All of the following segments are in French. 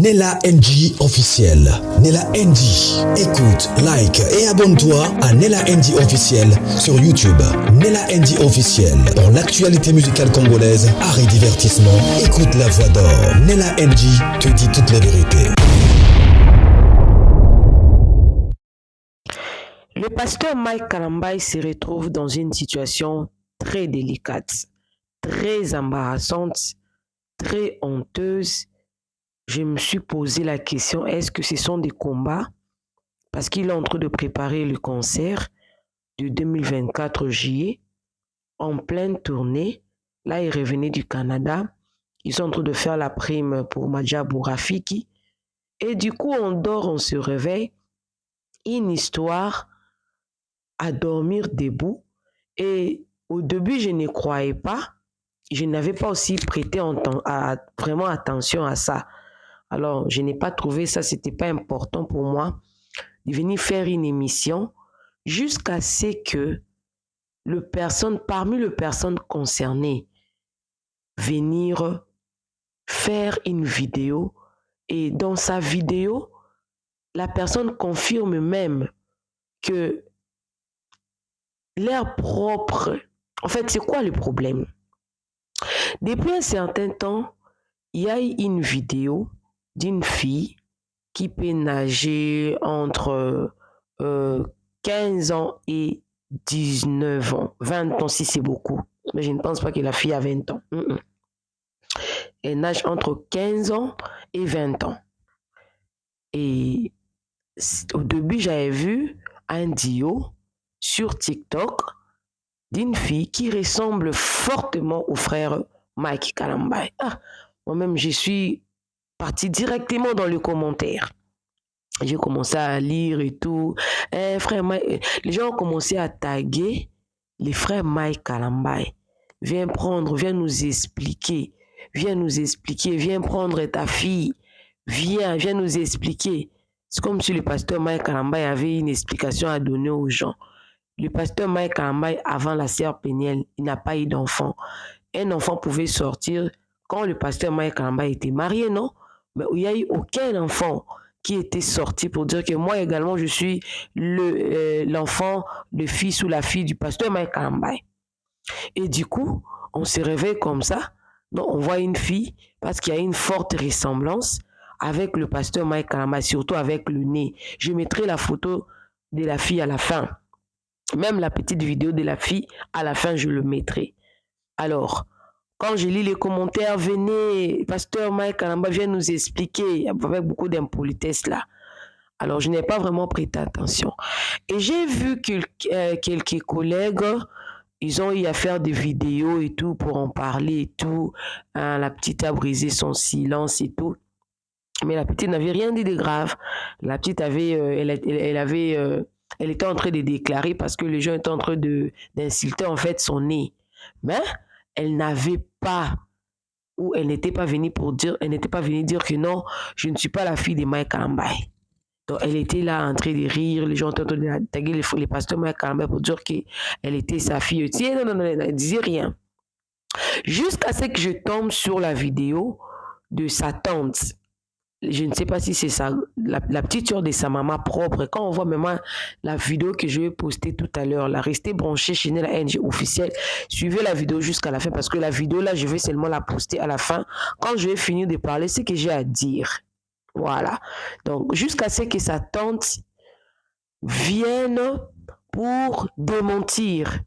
Nella NG officiel. Nella NG. Écoute, like et abonne-toi à Nella NG officiel sur YouTube. Nella NG officiel. Pour l'actualité musicale congolaise, art et divertissement, écoute la voix d'or. Nella NG te dit toute la vérité. Le pasteur Mike Kalambai se retrouve dans une situation très délicate, très embarrassante, très honteuse. Je me suis posé la question, est-ce que ce sont des combats? Parce qu'il est en train de préparer le concert du 2024 juillet, en pleine tournée. Là, il revenait du Canada. Ils sont en train de faire la prime pour Madjabou Rafiki. Et du coup, on dort, on se réveille. Une histoire à dormir debout. Et au début, je ne croyais pas. Je n'avais pas aussi prêté vraiment attention à ça. Alors, je n'ai pas trouvé ça, c'était pas important pour moi de venir faire une émission jusqu'à ce que parmi les personnes concernées venir faire une vidéo. Et dans sa vidéo, la personne confirme même que l'air propre, en fait, c'est quoi le problème? Depuis un certain temps, il y a eu une vidéo d'une fille qui peut nager entre 15 ans et 19 ans. 20 ans si c'est beaucoup. Mais je ne pense pas que la fille a 20 ans. Elle nage entre 15 ans et 20 ans. Et au début, j'avais vu un duo sur TikTok d'une fille qui ressemble fortement au frère Mike Kalambai. Moi-même, je suis partie directement dans le commentaire. J'ai commencé à lire et tout. Frère Mike, les gens ont commencé à taguer les frères Mike Kalambai. Viens nous expliquer. Viens prendre ta fille. Viens nous expliquer. C'est comme si le pasteur Mike Kalambai avait une explication à donner aux gens. Le pasteur Mike Kalambai, avant la sœur Péniel, il n'a pas eu d'enfant. Un enfant pouvait sortir quand le pasteur Mike Kalambai était marié, non? Mais il n'y a eu aucun enfant qui était sorti pour dire que moi également, je suis l'enfant, le fils ou la fille du pasteur Mike Kalambai. Et du coup, on se réveille comme ça. Donc, on voit une fille parce qu'il y a une forte ressemblance avec le pasteur Mike Kalambai, surtout avec le nez. Je mettrai la photo de la fille à la fin. Même la petite vidéo de la fille, à la fin, je le mettrai. Alors, quand je lis les commentaires, venez, pasteur Mike Kalambai vient nous expliquer, avec beaucoup d'impolitesse là. Alors, je n'ai pas vraiment prêté attention. Et j'ai vu que quelques collègues, ils ont eu à faire des vidéos et tout pour en parler et tout. La petite a brisé son silence et tout. Mais la petite n'avait rien dit de grave. La petite avait, elle était en train de déclarer parce que les gens étaient en train d'insulter en fait son nez. Mais elle n'avait pas, ou elle n'était pas venue dire que non, je ne suis pas la fille de Mike Kalambai. Donc elle était là en train de rire, les gens étaient en train de taguer les pasteurs Mike Kalambai pour dire qu'elle était sa fille. Non, elle ne disait rien. Jusqu'à ce que je tombe sur la vidéo de sa tante. Je ne sais pas si c'est la petite sœur de sa maman propre. Quand on voit même la vidéo que je vais poster tout à l'heure, là, restez branchés chez la NG officielle. Suivez la vidéo jusqu'à la fin parce que la vidéo là, je vais seulement la poster à la fin. Quand je vais finir de parler, c'est ce que j'ai à dire. Voilà. Donc, jusqu'à ce que sa tante vienne pour démentir.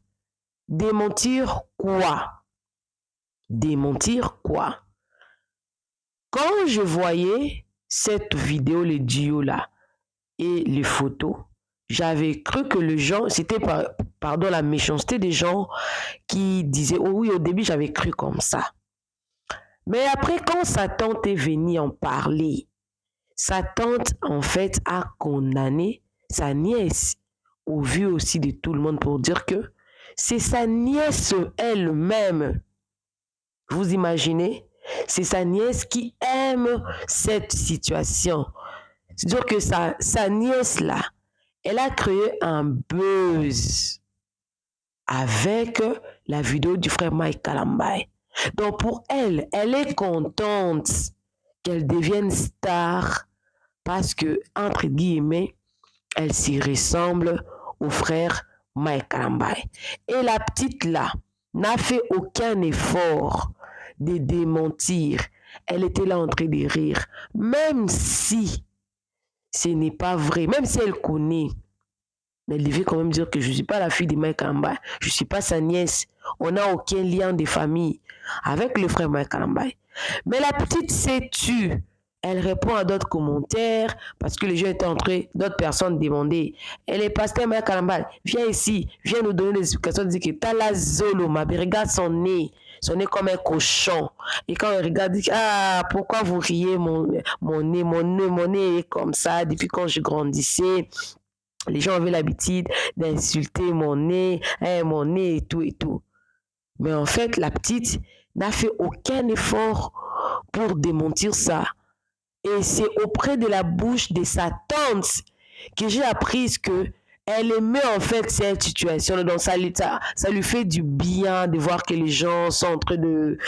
Démentir quoi? Démentir quoi? Quand je voyais cette vidéo, le duo là, et les photos, j'avais cru que les gens, c'était pardon, la méchanceté des gens qui disaient, oh oui, au début, j'avais cru comme ça. Mais après, quand sa tante est venue en parler, sa tante, en fait, a condamné sa nièce, au vu aussi de tout le monde, pour dire que c'est sa nièce elle-même. Vous imaginez? C'est sa nièce qui aime cette situation. C'est-à-dire que sa nièce-là, elle a créé un buzz avec la vidéo du frère Mike Kalambai. Donc pour elle, elle est contente qu'elle devienne star parce que, entre guillemets, elle s'y ressemble au frère Mike Kalambai. Et la petite là n'a fait aucun effort de démentir. Elle était là en train de rire, même si ce n'est pas vrai, même si elle connaît. Mais elle devait quand même dire que je ne suis pas la fille de Mike Kalambai, je ne suis pas sa nièce. On n'a aucun lien de famille avec le frère Mike Kalambai. Mais la petite s'est tue. Elle répond à d'autres commentaires parce que les gens étaient en train, d'autres personnes demandaient. Elle est pasteur Mike Kalambai, viens ici, viens nous donner des explications. Dit que t'as la zolo, ma regarde son nez comme un cochon. Et quand on regarde, dit ah, pourquoi vous riez mon nez est comme ça depuis quand je grandissais. Les gens avaient l'habitude d'insulter mon nez et tout et tout. Mais en fait, la petite n'a fait aucun effort pour démentir ça. Et c'est auprès de la bouche de sa tante que j'ai appris que elle aimait en fait cette situation. Donc ça lui fait du bien de voir que les gens sont en train de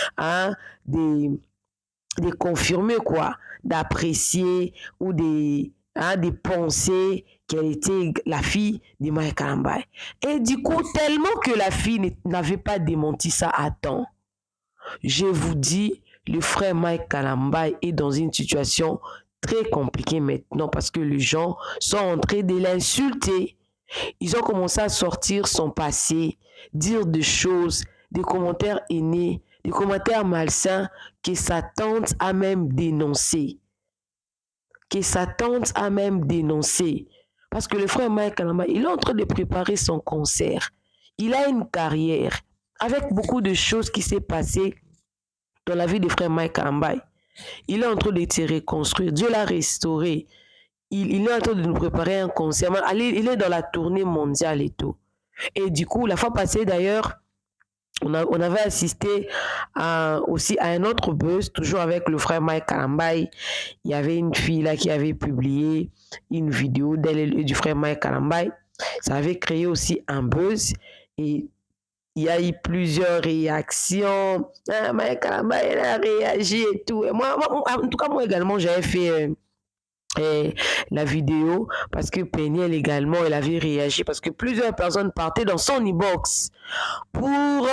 confirmer quoi, d'apprécier ou de penser qu'elle était la fille de Mike Kalambai. Et du coup, tellement que la fille n'avait pas démenti ça à temps, je vous dis, le frère Mike Kalambai est dans une situation très compliquée maintenant parce que les gens sont en train de l'insulter. Ils ont commencé à sortir son passé, dire des choses, des commentaires haineux, des commentaires malsains que sa tante a même dénoncé. Parce que le frère Mike Kalambai, il est en train de préparer son concert. Il a une carrière avec beaucoup de choses qui s'est passées dans la vie du frère Mike Kalambai. Il est en train de se reconstruire. Dieu l'a restauré. Il est en train de nous préparer un concert. Il est dans la tournée mondiale et tout. Et du coup, la fois passée d'ailleurs, on avait assisté aussi à un autre buzz, toujours avec le frère Mike Kalambai. Il y avait une fille là qui avait publié une vidéo d'elle et du frère Mike Kalambai. Ça avait créé aussi un buzz et il y a eu plusieurs réactions. Mike Kalambai, elle a réagi et tout. Et moi, en tout cas, moi également, j'avais fait la vidéo parce que Peniel également, elle avait réagi parce que plusieurs personnes partaient dans son inbox pour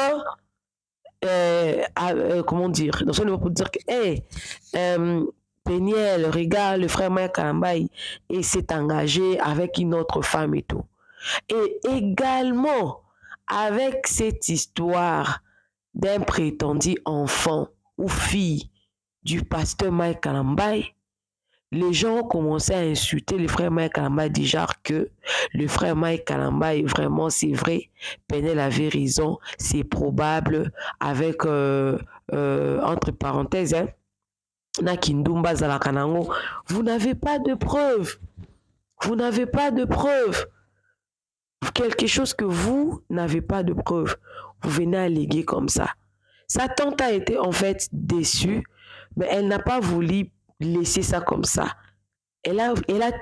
comment dire, dans son inbox pour dire que Peniel, regarde le frère Mike Kalambai et s'est engagé avec une autre femme et tout. Et également avec cette histoire d'un prétendu enfant ou fille du pasteur Mike Kalambai, les gens ont commencé à insulter le frère Mike Kalambai, déjà que le frère Mike Kalambai, vraiment, c'est vrai, Penel avait raison, c'est probable, avec, entre parenthèses, Nakindumba Zalakanango, vous n'avez pas de preuves. Vous n'avez pas de preuves. Quelque chose que vous n'avez pas de preuves. Vous venez alléguer comme ça. Sa tante a été en fait déçue, mais elle n'a pas voulu laisser ça comme ça. Elle a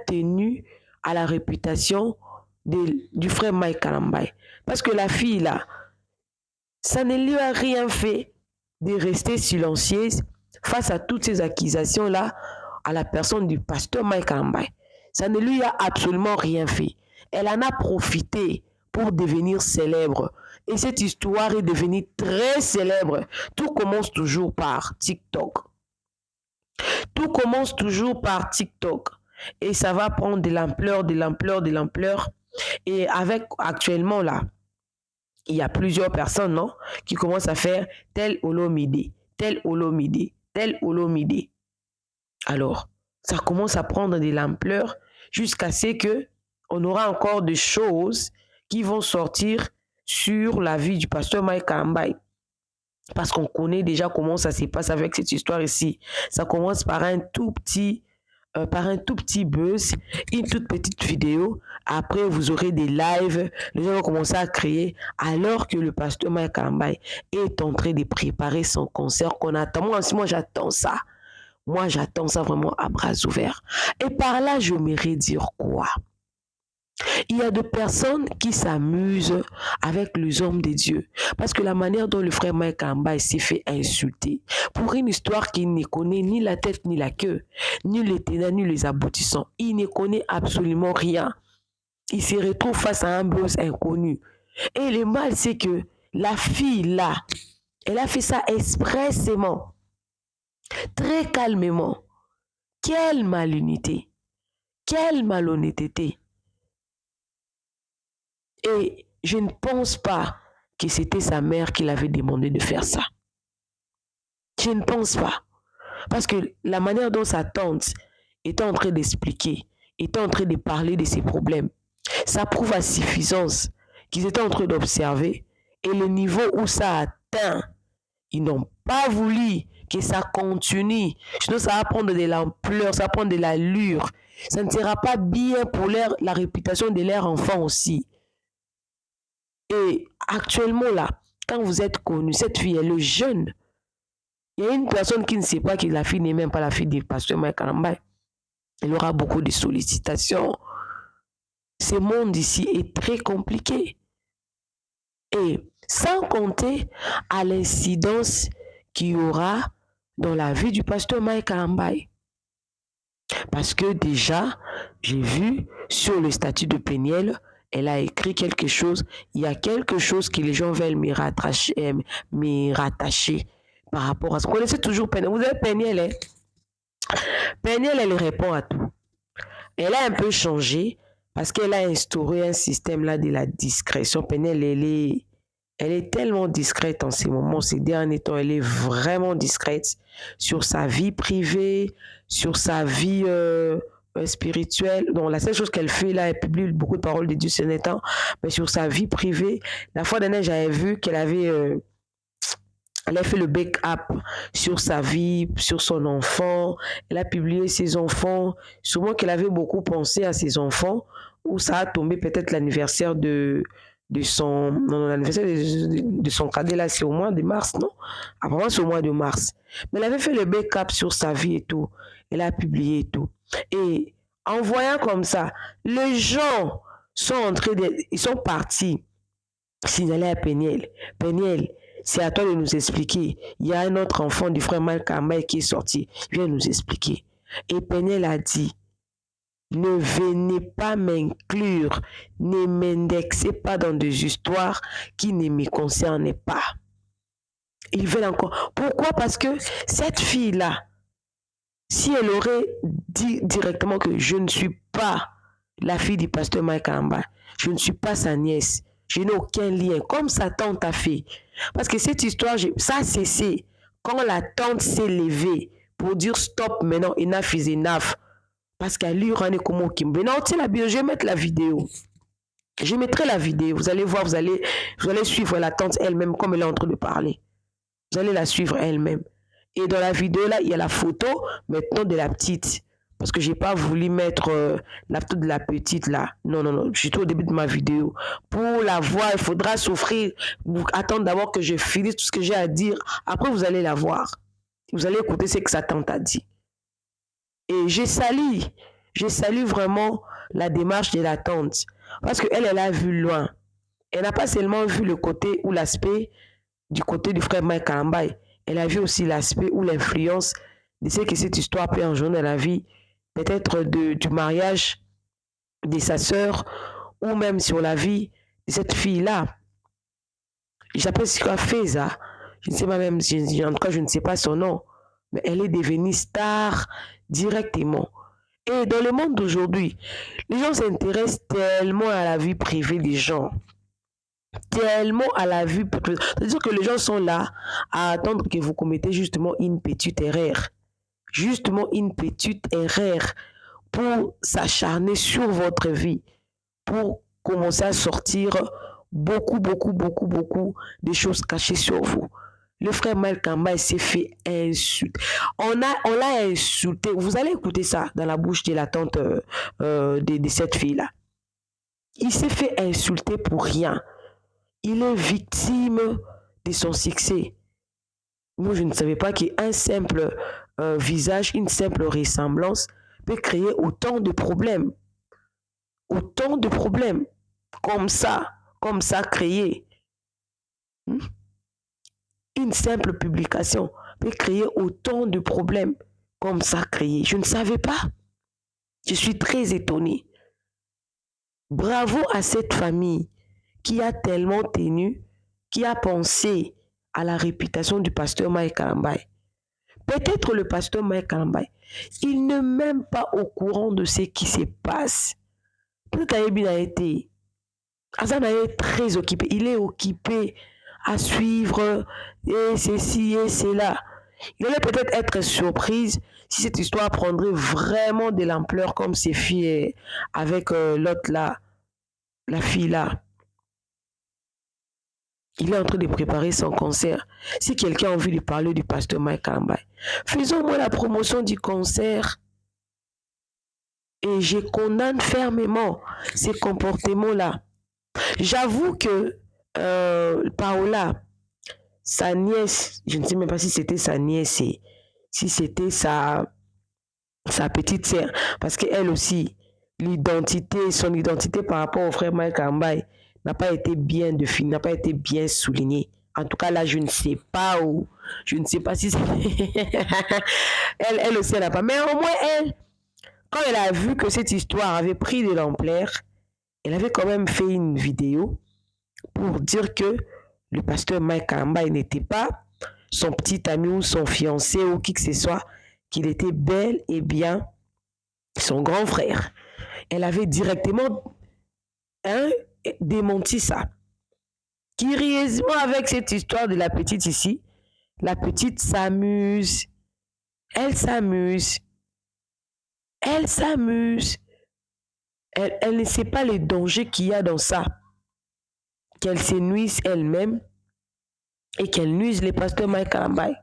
tenu à la réputation du frère Mike Kalambai. Parce que la fille là, ça ne lui a rien fait de rester silencieuse face à toutes ces accusations là à la personne du pasteur Mike Kalambai. Ça ne lui a absolument rien fait. Elle en a profité pour devenir célèbre. Et cette histoire est devenue très célèbre. Tout commence toujours par TikTok. Tout commence toujours par TikTok. Et ça va prendre de l'ampleur. Et avec actuellement là, il y a plusieurs personnes, non, qui commencent à faire tel Olomide. Alors, ça commence à prendre de l'ampleur jusqu'à ce que on aura encore des choses qui vont sortir sur la vie du pasteur Mike Kalambai. Parce qu'on connaît déjà comment ça se passe avec cette histoire ici. Ça commence par un tout petit buzz, une toute petite vidéo. Après, vous aurez des lives. Les gens vont commencer à créer alors que le pasteur Mike Kalambai est en train de préparer son concert qu'on attend. Moi, j'attends ça. Moi, j'attends ça vraiment à bras ouverts. Et par là, je m'aimerais dire quoi? Il y a des personnes qui s'amusent avec les hommes de Dieu. Parce que la manière dont le frère Mike Ambay s'est fait insulter, pour une histoire qu'il ne connaît ni la tête ni la queue, ni les tenants ni les aboutissants, il ne connaît absolument rien. Il se retrouve face à un boss inconnu. Et le mal, c'est que la fille là, elle a fait ça expressément, très calmement. Quelle malhonnêteté, quelle malhonnêteté. Et je ne pense pas que c'était sa mère qui l'avait demandé de faire ça. Je ne pense pas. Parce que la manière dont sa tante était en train d'expliquer, était en train de parler de ses problèmes, ça prouve à suffisance qu'ils étaient en train d'observer et le niveau où ça a atteint, ils n'ont pas voulu que ça continue. Sinon, ça va prendre de l'ampleur, ça va prendre de l'allure. Ça ne sera pas bien pour la réputation de leur enfant aussi. Et actuellement là, quand vous êtes connu, cette fille, elle est jeune. Il y a une personne qui ne sait pas que la fille n'est même pas la fille du pasteur Mike Ambay. Elle aura beaucoup de sollicitations. Ce monde ici est très compliqué. Et sans compter à l'incidence qu'il y aura dans la vie du pasteur Mike Ambay. Parce que déjà, j'ai vu sur le statut de Peniel, elle a écrit quelque chose. Il y a quelque chose que les gens veulent me rattacher par rapport à ça. Vous connaissez toujours Peniel. Vous avez Peniel, hein? Peniel, elle répond à tout. Elle a un peu changé parce qu'elle a instauré un système là de la discrétion. Peniel, elle est tellement discrète en ces moments, ces derniers temps. Elle est vraiment discrète sur sa vie privée, sur sa vie spirituelle. Donc, la seule chose qu'elle fait là, elle publie beaucoup de paroles de Dieu ces derniers temps, mais sur sa vie privée. La fois dernière, j'avais vu qu'elle avait elle a fait le backup sur sa vie, sur son enfant. Elle a publié ses enfants. Souvent qu'elle avait beaucoup pensé à ses enfants, où ça a tombé peut-être l'anniversaire de son... Non, l'anniversaire de son cadet, là, c'est au mois de mars, non? Apparemment, c'est au mois de mars. Mais elle avait fait le backup sur sa vie et tout. Elle a publié et tout. Et en voyant comme ça, les gens sont entrés, ils sont partis signaler à Peniel. Peniel, c'est à toi de nous expliquer. Il y a un autre enfant du frère Mike Ambay qui est sorti. Viens nous expliquer. Et Peniel a dit, ne venez pas m'inclure, ne m'indexez pas dans des histoires qui ne me concernent pas. Ils veulent encore. Pourquoi? Parce que cette fille-là, si elle aurait dit directement que je ne suis pas la fille du pasteur Mike Ambay, je ne suis pas sa nièce, je n'ai aucun lien, comme sa tante a fait. Parce que cette histoire, ça a cessé quand la tante s'est levée pour dire stop maintenant, enough is enough. Parce qu'elle lui rend comme au Kimbe. Non, tiens la vidéo, je vais mettre la vidéo. Je mettrai la vidéo, vous allez voir, vous allez suivre la tante elle-même comme elle est en train de parler. Vous allez la suivre elle-même. Et dans la vidéo là, il y a la photo maintenant de la petite. Parce que je n'ai pas voulu mettre la photo de la petite là. Non, non, non. Je suis au début de ma vidéo. Pour la voir, il faudra souffrir. Vous attendre d'abord que je finisse tout ce que j'ai à dire. Après, vous allez la voir. Vous allez écouter ce que sa tante a dit. Et je salue vraiment la démarche de la tante. Parce qu'elle, elle a vu loin. Elle n'a pas seulement vu le côté ou l'aspect du côté du frère Mike Ambay. Elle a vu aussi l'aspect ou l'influence de ce que cette histoire peut engendrer dans la vie, peut-être du mariage de sa sœur, ou même sur la vie de cette fille-là. J'appelle ce qu'elle fait ça. Je ne sais pas même, en tout cas, je ne sais pas son nom, mais elle est devenue star directement. Et dans le monde d'aujourd'hui, les gens s'intéressent tellement à la vie privée des gens. Tellement à la vie privée. C'est-à-dire que les gens sont là à attendre que vous commettez justement une petite erreur. Justement une petite erreur pour s'acharner sur votre vie, pour commencer à sortir beaucoup de choses cachées sur vous. Le frère Mike Ambay s'est fait insulter. On l'a insulté. Vous allez écouter ça dans la bouche de la tante de cette fille-là. Il s'est fait insulter pour rien. Il est victime de son succès. Moi, je ne savais pas qu'un simple visage, une simple ressemblance peut créer autant de problèmes. autant de problèmes. Comme ça créer. Une simple publication peut créer autant de problèmes comme ça créer. Je ne savais pas. Je suis très étonnée. Bravo à cette famille qui a tellement tenu, qui a pensé à la réputation du pasteur Mike Kalambay. Peut-être le pasteur Mike Kalambay, il n'est même pas au courant de ce qui se passe. Peut-être qu'il a été. Azan est très occupé. Il est occupé à suivre et ceci et cela. Il allait peut-être être surprise si cette histoire prendrait vraiment de l'ampleur comme ses filles avec l'autre là, la fille là. Il est en train de préparer son concert. Si quelqu'un a envie de parler du pasteur Mike Kalambay, faisons-moi la promotion du concert. Et je condamne fermement ces comportements-là. J'avoue que Paola, sa nièce, je ne sais même pas si c'était sa nièce, si c'était sa petite sœur, parce qu'elle aussi, son identité par rapport au frère Mike Kalambay n'a pas été bien définie, n'a pas été bien soulignée. En tout cas, là, je ne sais pas si c'est... elle aussi, elle n'a pas. Mais au moins, quand elle a vu que cette histoire avait pris de l'ampleur, elle avait quand même fait une vidéo pour dire que le pasteur Mike Kalambay n'était pas son petit ami ou son fiancé ou qui que ce soit, qu'il était bel et bien son grand frère. Elle avait directement démenti ça. Curieusement, avec cette histoire de la petite ici, la petite s'amuse. Elle s'amuse. Elle ne sait pas les dangers qu'il y a dans ça. Qu'elle se nuise elle-même et qu'elle nuise le pasteur Mike Kalambay.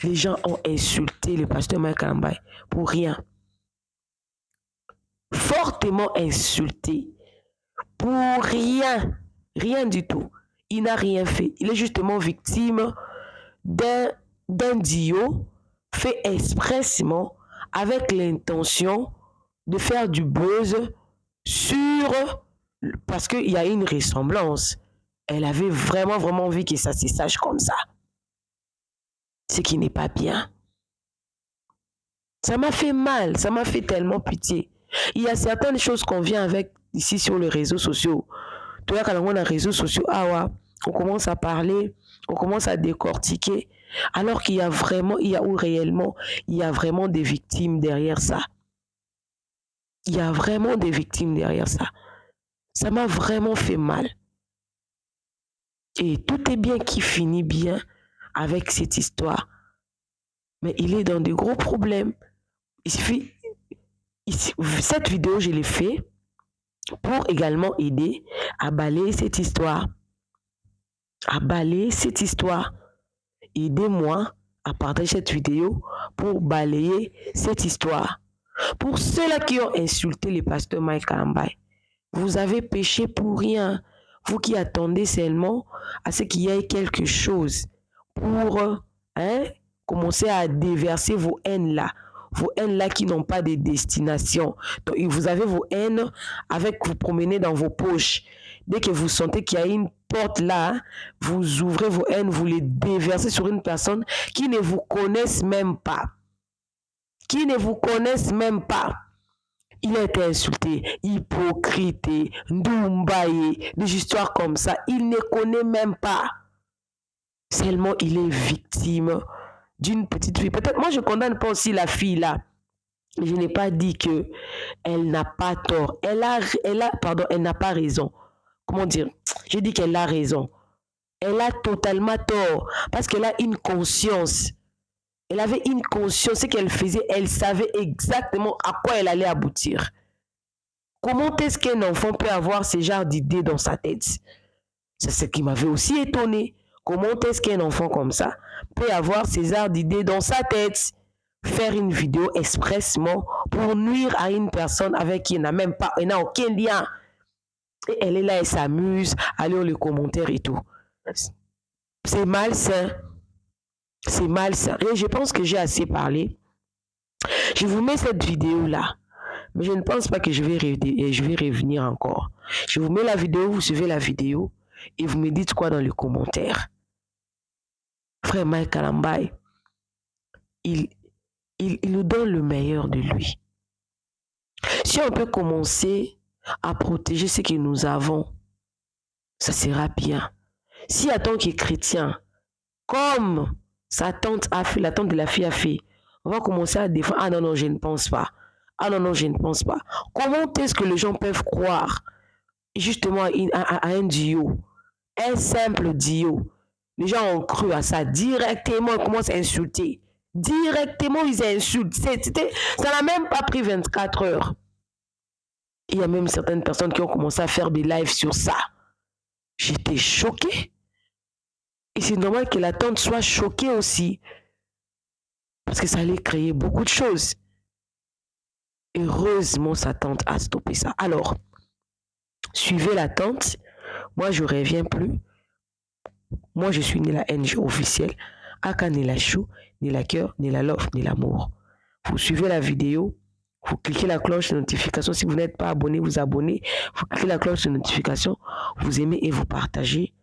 Les gens ont insulté le pasteur Mike Kalambay pour rien. Fortement insulté. Pour rien. Rien du tout. Il n'a rien fait. Il est justement victime d'un duo fait expressément avec l'intention de faire du buzz parce qu'il y a une ressemblance. Elle avait vraiment envie que ça se sache comme ça. Ce qui n'est pas bien. Ça m'a fait mal, ça m'a fait tellement pitié. Il y a certaines choses qu'on vient avec ici sur les réseaux sociaux. Tu vois, quand on a les réseaux sociaux, on commence à parler, on commence à décortiquer, alors qu'il y a vraiment, il y a vraiment des victimes derrière ça. Il y a vraiment des victimes derrière ça. Ça m'a vraiment fait mal. Et tout est bien qui finit bien avec cette histoire. Mais il est dans de gros problèmes. Cette vidéo, je l'ai fait pour également aider à balayer cette histoire. Aidez-moi à partager cette vidéo pour balayer cette histoire. Pour ceux-là qui ont insulté le pasteur Mike Kalambay, vous avez péché pour rien. Vous qui attendez seulement à ce qu'il y ait quelque chose pour commencer à déverser vos haines-là. Vos haines-là qui n'ont pas de destination. Donc, vous avez vos haines vous promenez dans vos poches. Dès que vous sentez qu'il y a une porte là, vous ouvrez vos haines, vous les déversez sur une personne qui ne vous connaisse même pas. Il a été insulté, hypocrite, ndoumbaye, des histoires comme ça. Il ne connaît même pas. Seulement, il est victime d'une petite fille. Peut-être, moi, je ne condamne pas aussi la fille là. Je n'ai pas dit qu'elle n'a pas tort. Elle n'a pas raison. Comment dire? J'ai dit qu'elle a raison. Elle a totalement tort parce qu'elle a une conscience. Elle avait une conscience, ce qu'elle faisait, elle savait exactement à quoi elle allait aboutir. Comment est-ce qu'un enfant peut avoir ce genre d'idées dans sa tête? C'est ce qui m'avait aussi étonné. Comment est-ce qu'un enfant comme ça peut avoir ce genre d'idées dans sa tête? Faire une vidéo expressement pour nuire à une personne avec qui elle n'a aucun lien. Et elle est là, elle s'amuse, elle lire les commentaires et tout. C'est malsain. C'est malsain. Et je pense que j'ai assez parlé. Je vous mets cette vidéo-là. Mais je ne pense pas que je vais revenir encore. Je vous mets la vidéo, vous suivez la vidéo et vous me dites quoi dans les commentaires. Frère Mike Kalambai, il nous donne le meilleur de lui. Si on peut commencer à protéger ce que nous avons, ça sera bien. Si en tant que chrétien, comme sa tante a fait, la tante de la fille a fait, on va commencer à défendre. Ah non, non, je ne pense pas. Ah non, non, je ne pense pas. Comment est-ce que les gens peuvent croire justement à un duo, un simple duo? Les gens ont cru à ça. Directement, ils commencent à insulter. Directement, ils insultent. Ça n'a même pas pris 24 heures. Il y a même certaines personnes qui ont commencé à faire des lives sur ça. J'étais choquée. Et c'est normal que la tante soit choquée aussi. Parce que ça allait créer beaucoup de choses. Heureusement, sa tante a stoppé ça. Alors, suivez la tante. Moi, je ne reviens plus. Moi, je suis ni la NG officielle. Aka ni la chou, ni la cœur, ni la love, ni l'amour. Vous suivez la vidéo. Vous cliquez la cloche de notification. Si vous n'êtes pas abonné, vous abonnez. Vous cliquez la cloche de notification. Vous aimez et vous partagez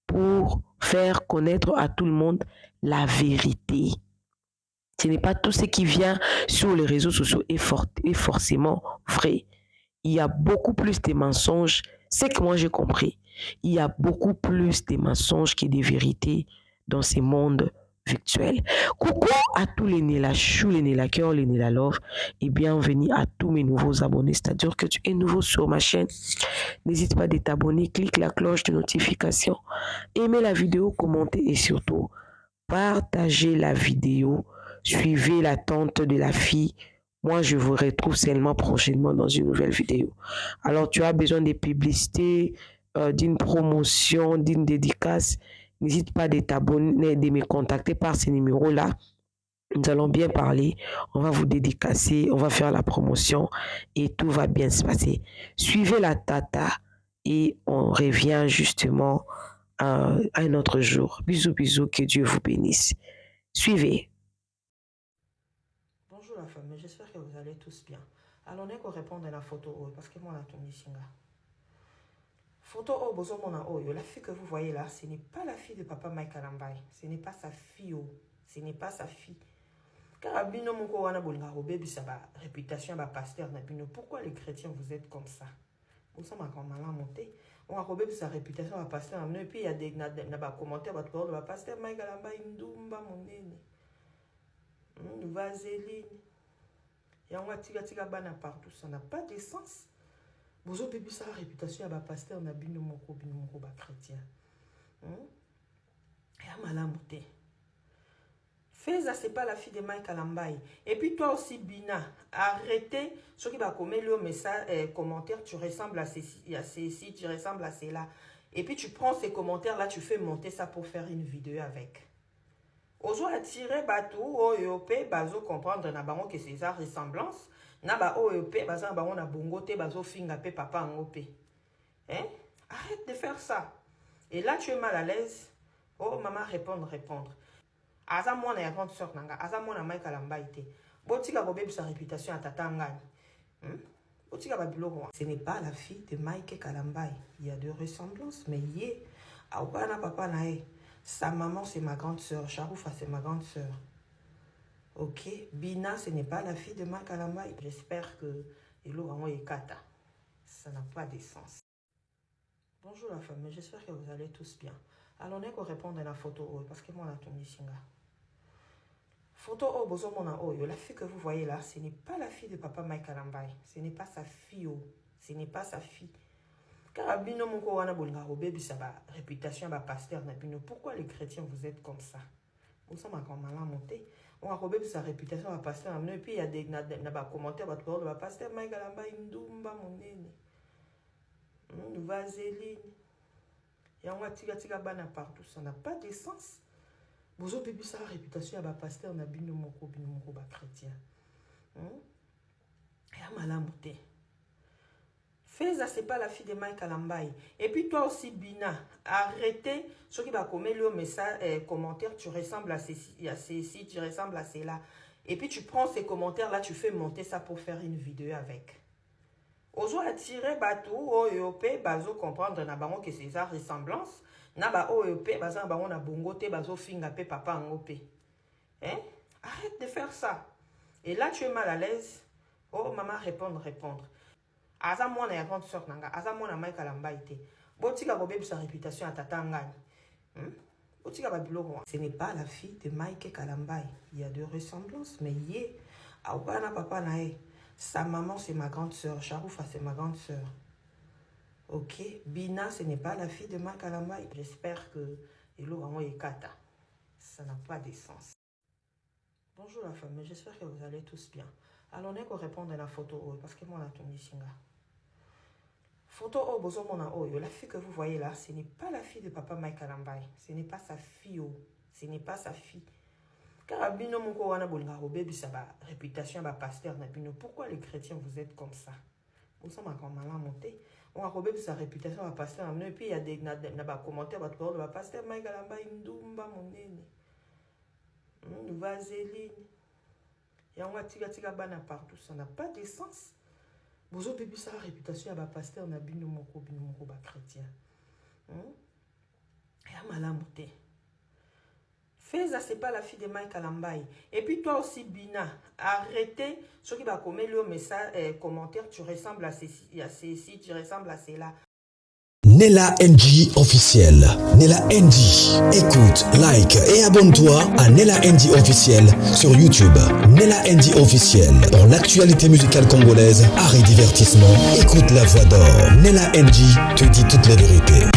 pour faire connaître à tout le monde la vérité. Ce n'est pas tout ce qui vient sur les réseaux sociaux est forcément vrai. Il y a beaucoup plus de mensonges. C'est que moi j'ai compris. Il y a beaucoup plus de mensonges que de vérités dans ces mondes virtuels. Coucou à tous les Nélachou, les Nélakeur, les Nélalove et bienvenue à tous mes nouveaux abonnés. C'est-à-dire que tu es nouveau sur ma chaîne. N'hésite pas à t'abonner, clique la cloche de notification, aimez la vidéo, commentez et surtout partagez la vidéo. Suivez la tante de la fille. Moi, je vous retrouve seulement prochainement dans une nouvelle vidéo. Alors, tu as besoin de publicités, d'une promotion, d'une dédicace. N'hésite pas de t'abonner, de me contacter par ces numéros-là. Nous allons bien parler. On va vous dédicacer, on va faire la promotion et tout va bien se passer. Suivez la tata et on revient justement un autre jour. Bisous, bisous, que Dieu vous bénisse. Suivez. Bonjour la famille, j'espère que vous allez tous bien. Alors, on est qu'on répondre à la photo parce que moi, on a tourné ici. Photo bozo mona oyo, la fille que vous voyez là, ce n'est pas la fille de papa Mike Kalambai. Ce n'est pas sa fille. Ce n'est pas sa fille. Car abino moko wana bolinga robebi sa ba réputation ba pasteur na bino. Pourquoi les chrétiens vous êtes comme ça? Vous savez quand malin monté. On a robebi sa réputation ba pasteur na bino et puis il y a des na ba commentaires ba de ba pasteur Mike Kalambai ndumba monene. Vaseline. Et on va tirer bana partout. Ça n'a pas de sens. Vous avez vu sa réputation à ba pasteur na bino moko ba chrétien. Et à malamoté. Faiza, c'est pas la fille de Mike Kalambai. Et puis toi aussi, Bina, arrêtez. Ceux qui va commettre le message, commentaire, tu ressembles à ceci, tu ressembles à cela. Et puis tu prends ces commentaires-là, tu fais monter ça pour faire une vidéo avec. Ozo attirer batou, OEOP, bazo comprendre na bango que c'est sa ressemblance. Na ba OEOP, bazo na bango na bongote, bazo finga pe papa en OP. Hein? Arrête de faire ça. Et là, tu es mal à l'aise. Oh, maman, répondre. Aza mwana ya grande sœur nanga, aza mwana Mike Kalambai te. Botika bobebi sa réputation à tata ngani. Botika babiloko. Ce n'est pas la fille de Mike Kalambai. Il y a de ressemblances, mais yé. Aouana papa nae. Sa maman c'est ma grande sœur. Charoufa c'est ma grande sœur. Ok. Bina ce n'est pas la fille de Mike Kalambai. J'espère que Elo Rango Ekata. Ça n'a pas de sens. Bonjour la famille, j'espère que vous allez tous bien. Alors on est qu'on répondre à la photo parce que moi on a tourné ici. Photo bozo mona oyo, la fille que vous voyez là, ce n'est pas la fille de papa Mike Kalambai. Ce n'est pas sa fille. Ce n'est pas sa fille. Car abino moko wana bolinga robebi sa ba réputation ba pasteur na bino. Pourquoi les chrétiens vous êtes comme ça? Vous savez quand malin monté. On a robebi sa réputation ba pasteur na bino et puis il y a des na ba commentaires ba de ba pasteur Mike Kalambai ndumba monene. Vaseline. Et on va tirer bana partout. Ça n'a pas de sens. Vous avez vu sa réputation à ba pasteur na bino moko ba chrétien. Et à malamoté. Faiza, c'est pas la fille de Mike Kalambai. Et puis toi aussi, Bina, arrêtez. Ceux qui va commettre le message, commentaire, tu ressembles à ceci, tu ressembles à cela. Et puis tu prends ces commentaires-là, tu fais monter ça pour faire une vidéo avec. ozo attirer batou oyo pe bazo comprendre na bango que c'est ça ressemblance na ba oyo pe baza na bango na bongo te bazo finga pe papa ngo pe. Hein? Arrête de faire ça. Et là tu es mal à l'aise. Oh maman répondre. Aza mwana ya grande sœur nanga, aza mwana Mike Alambai te. Botika ko bebi sa réputation à tata ngani. Botika ba biloko. Ce n'est pas la fille de Mike Kalambai. Il y a de ressemblances mais yé aubana papa nae. Sa maman c'est ma grande sœur, Charoufa c'est ma grande sœur. OK, Bina ce n'est pas la fille de Mike Kalambai. J'espère que Elo Rango Ekata. Ça n'a pas de sens. Bonjour la famille, j'espère que vous allez tous bien. Alors on est qu'on répond à la photo parce que moi on a tourné singa. Photo o bozo mona oyo, la fille que vous voyez là, ce n'est pas la fille de papa Mike Kalambai. Ce n'est pas sa fille. Ce n'est pas sa fille. Car abino moko wana bolinga robe bisa ba réputation ba pasteur na bino. Pourquoi les chrétiens vous êtes comme ça? Vous ça m'a comme malin monté. On a robe bisa réputation ba pasteur na et puis il y a des na ba commentaire ba parole ba pasteur Mike Kalambai ndumba monene. Vaseline. Et on va tiga bana partout, ça n'a pas de sens. Vous avez vu ça la réputation à ba pasteur na bino moko ba chrétien. Et à malamoté. Feza, c'est pas la fille de Mike Kalambai. Et puis toi aussi, Bina, arrêtez. Ceux qui va commettre le message, commentaire, tu ressembles à ceci, tu ressembles à cela. Nella NG officiel. Nella NG. Écoute, like et abonne-toi à Nella NG officiel sur YouTube. Nella NG officiel. Pour l'actualité musicale congolaise, art et divertissement, écoute la voix d'or. Nella NG te dit toutes les vérités.